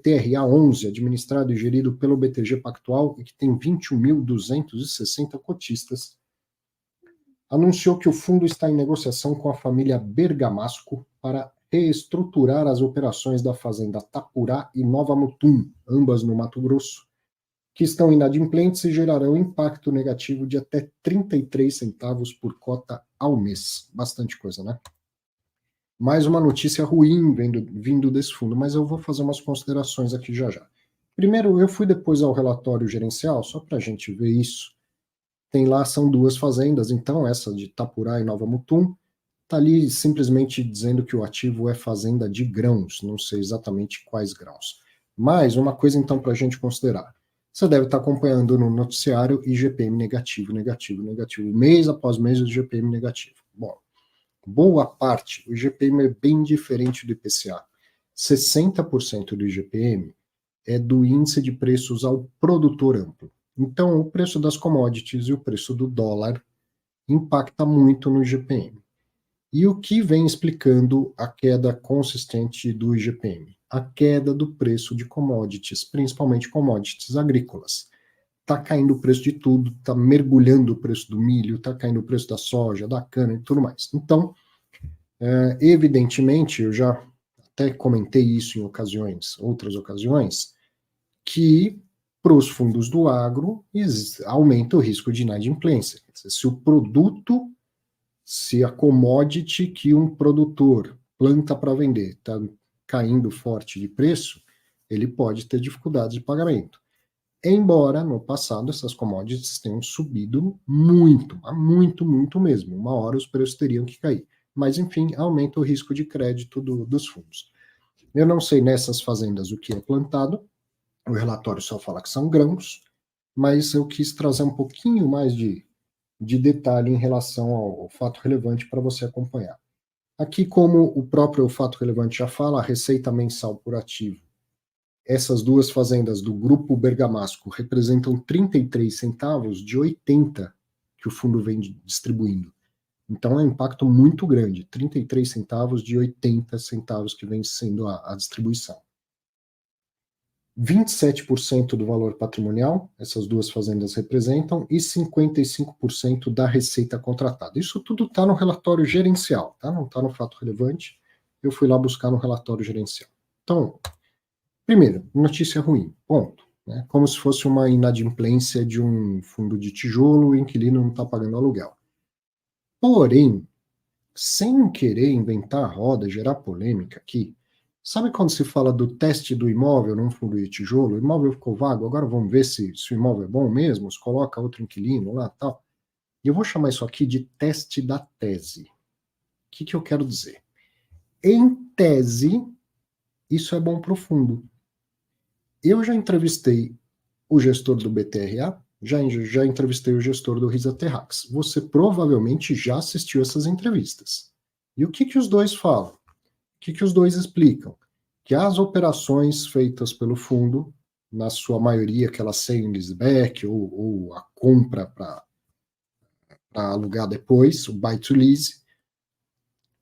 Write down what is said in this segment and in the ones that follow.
BTRA11, administrado e gerido pelo BTG Pactual e que tem 21.260 cotistas, anunciou que o fundo está em negociação com a família Bergamasco para reestruturar as operações da fazenda Tapurá e Nova Mutum, ambas no Mato Grosso, que estão inadimplentes e gerarão impacto negativo de até 33 centavos por cota ao mês. Bastante coisa, né? Mais uma notícia ruim vindo desse fundo, mas eu vou fazer umas considerações aqui já já. Primeiro, eu fui depois ao relatório gerencial, só para a gente ver isso. Tem lá, são duas fazendas, então essa de Tapurá e Nova Mutum, está ali simplesmente dizendo que o ativo é fazenda de grãos, não sei exatamente quais grãos. Mas uma coisa então para a gente considerar. Você deve estar acompanhando no noticiário IGPM negativo, negativo, negativo, mês após mês o IGPM negativo. Bom, boa parte, o IGPM é bem diferente do IPCA. 60% do IGPM é do índice de preços ao produtor amplo. Então, o preço das commodities e o preço do dólar impacta muito no IGPM. E o que vem explicando a queda consistente do IGPM? A queda do preço de commodities, principalmente commodities agrícolas. Está caindo o preço de tudo, está mergulhando o preço do milho, está caindo o preço da soja, da cana e tudo mais. Então, evidentemente, eu já até comentei isso em outras ocasiões, que para os fundos do agro aumenta o risco de inadimplência. Se o produto, se a commodity que um produtor planta para vender está caindo forte de preço, ele pode ter dificuldades de pagamento. Embora, no passado, essas commodities tenham subido muito, muito, muito mesmo. Uma hora os preços teriam que cair. Mas, enfim, aumenta o risco de crédito dos fundos. Eu não sei nessas fazendas o que é plantado, o relatório só fala que são grãos, mas eu quis trazer um pouquinho mais de detalhe em relação ao fato relevante para você acompanhar. Aqui, como o próprio fato relevante já fala, a receita mensal por ativo. Essas duas fazendas do grupo Bergamasco representam 33 centavos de 80 que o fundo vem distribuindo. Então é um impacto muito grande, 33 centavos de 80 centavos que vem sendo a distribuição. 27% do valor patrimonial, essas duas fazendas representam, e 55% da receita contratada. Isso tudo está no relatório gerencial, tá? Não está no fato relevante. Eu fui lá buscar no relatório gerencial. Então, primeiro, notícia ruim, ponto. Né? Como se fosse uma inadimplência de um fundo de tijolo, o inquilino não está pagando aluguel. Porém, sem querer inventar a roda, gerar polêmica aqui, sabe quando se fala do teste do imóvel num fundo de tijolo? O imóvel ficou vago, agora vamos ver se o imóvel é bom mesmo, se coloca outro inquilino lá e tal. E eu vou chamar isso aqui de teste da tese. O que eu quero dizer? Em tese, isso é bom para o fundo. Eu já entrevistei o gestor do BTRA, já entrevistei o gestor do Risa Terrax. Você provavelmente já assistiu essas entrevistas. E o que os dois falam? O que os dois explicam? Que as operações feitas pelo fundo, na sua maioria, aquela sale and leaseback ou a compra para alugar depois, o buy to lease,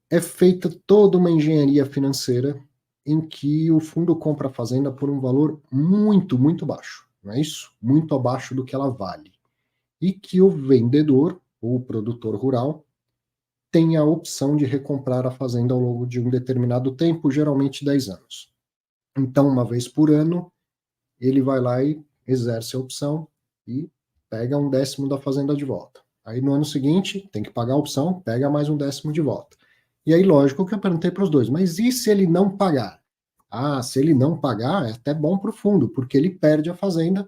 é feita toda uma engenharia financeira em que o fundo compra a fazenda por um valor muito, muito baixo, não é isso? Muito abaixo do que ela vale. E que o vendedor, ou o produtor rural, tem a opção de recomprar a fazenda ao longo de um determinado tempo, geralmente 10 anos. Então, uma vez por ano, ele vai lá e exerce a opção e pega 1/10 da fazenda de volta. Aí no ano seguinte, tem que pagar a opção, pega mais 1/10 de volta. E aí, lógico que eu perguntei para os dois, mas e se ele não pagar? Ah, se ele não pagar, é até bom para o fundo, porque ele perde a fazenda,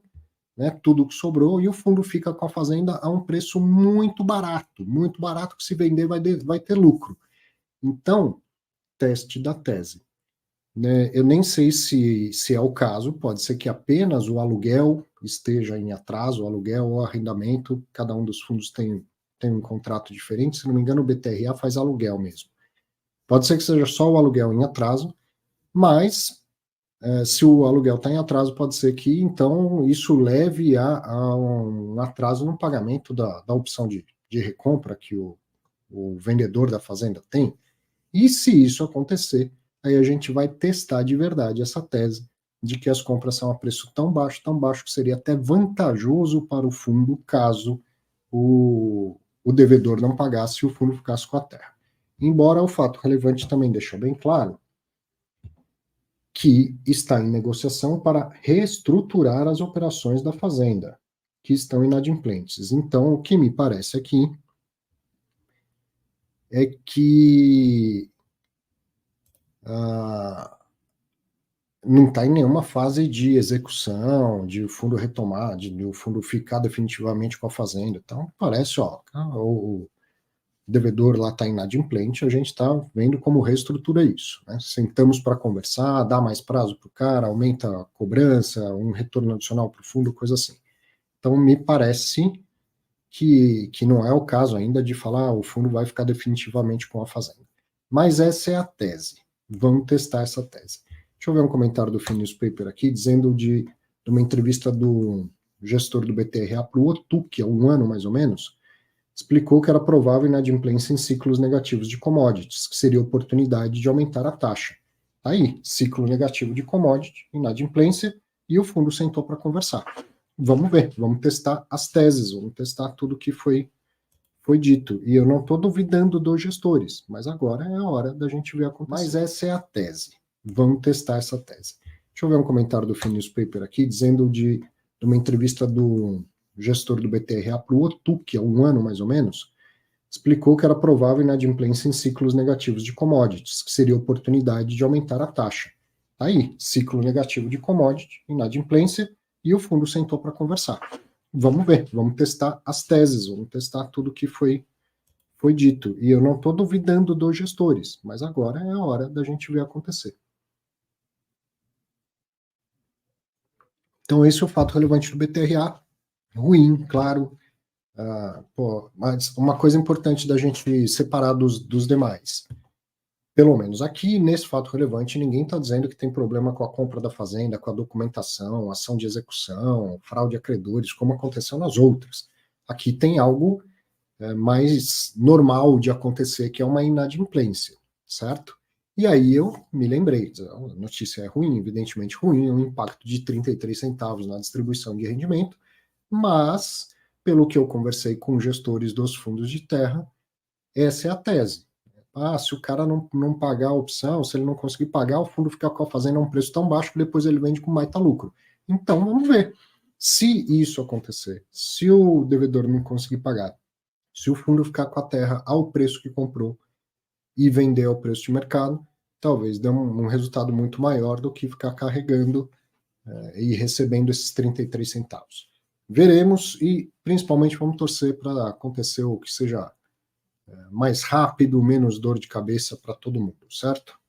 né, tudo que sobrou, e o fundo fica com a fazenda a um preço muito barato que se vender vai ter lucro. Então, teste da tese. Né, eu nem sei se é o caso, pode ser que apenas o aluguel esteja em atraso, o aluguel ou arrendamento, cada um dos fundos tem um contrato diferente, se não me engano o BTRA faz aluguel mesmo. Pode ser que seja só o aluguel em atraso, mas se o aluguel está em atraso, pode ser que então isso leve a um atraso no pagamento da opção de recompra que o vendedor da fazenda tem. E se isso acontecer, aí a gente vai testar de verdade essa tese de que as compras são a preço tão baixo que seria até vantajoso para o fundo caso o devedor não pagasse e o fundo ficasse com a terra. Embora o fato relevante também deixou bem claro que está em negociação para reestruturar as operações da fazenda, que estão inadimplentes. Então, o que me parece aqui é que não está em nenhuma fase de execução, de o fundo retomar, de o fundo ficar definitivamente com a fazenda. Então, parece, o devedor lá está inadimplente, a gente está vendo como reestrutura isso. Né? Sentamos para conversar, dá mais prazo para o cara, aumenta a cobrança, um retorno adicional para o fundo, coisa assim. Então, me parece que não é o caso ainda de falar o fundo vai ficar definitivamente com a fazenda. Mas essa é a tese. Vamos testar essa tese. Deixa eu ver um comentário do FinNewsPaper aqui, dizendo de uma entrevista do gestor do BTRA para o Otuque, há um ano mais ou menos, explicou que era provável inadimplência em ciclos negativos de commodities, que seria oportunidade de aumentar a taxa. Aí, ciclo negativo de commodity, inadimplência, e o fundo sentou para conversar. Vamos ver, vamos testar as teses, vamos testar tudo que foi dito. E eu não estou duvidando dos gestores, mas agora é a hora da gente ver acontecer. Mas essa é a tese. Vamos testar essa tese. Deixa eu ver um comentário do FinNewsPaper aqui, dizendo de uma entrevista do gestor do BTRA para o Otuque, há um ano mais ou menos, explicou que era provável inadimplência em ciclos negativos de commodities, que seria oportunidade de aumentar a taxa. Aí, ciclo negativo de commodity, inadimplência, e o fundo sentou para conversar. Vamos ver, vamos testar as teses, vamos testar tudo que foi dito. E eu não estou duvidando dos gestores, mas agora é a hora da gente ver acontecer. Então, esse é o fato relevante do BTRA. Ruim, claro. Mas uma coisa importante da gente separar dos demais. Pelo menos aqui, nesse fato relevante, ninguém está dizendo que tem problema com a compra da fazenda, com a documentação, ação de execução, fraude a credores, como aconteceu nas outras. Aqui tem algo mais normal de acontecer, que é uma inadimplência, certo? E aí eu me lembrei, a notícia é ruim, evidentemente ruim, um impacto de 33 centavos na distribuição de rendimento, mas, pelo que eu conversei com gestores dos fundos de terra, essa é a tese. Se o cara não pagar a opção, se ele não conseguir pagar, o fundo fica com a fazenda a um preço tão baixo que depois ele vende com baita lucro. Então, vamos ver. Se isso acontecer, se o devedor não conseguir pagar, se o fundo ficar com a terra ao preço que comprou e vender ao preço de mercado, talvez dê um resultado muito maior do que ficar carregando e recebendo esses 33 centavos. Veremos e, principalmente, vamos torcer para acontecer o que seja mais rápido, menos dor de cabeça para todo mundo, certo?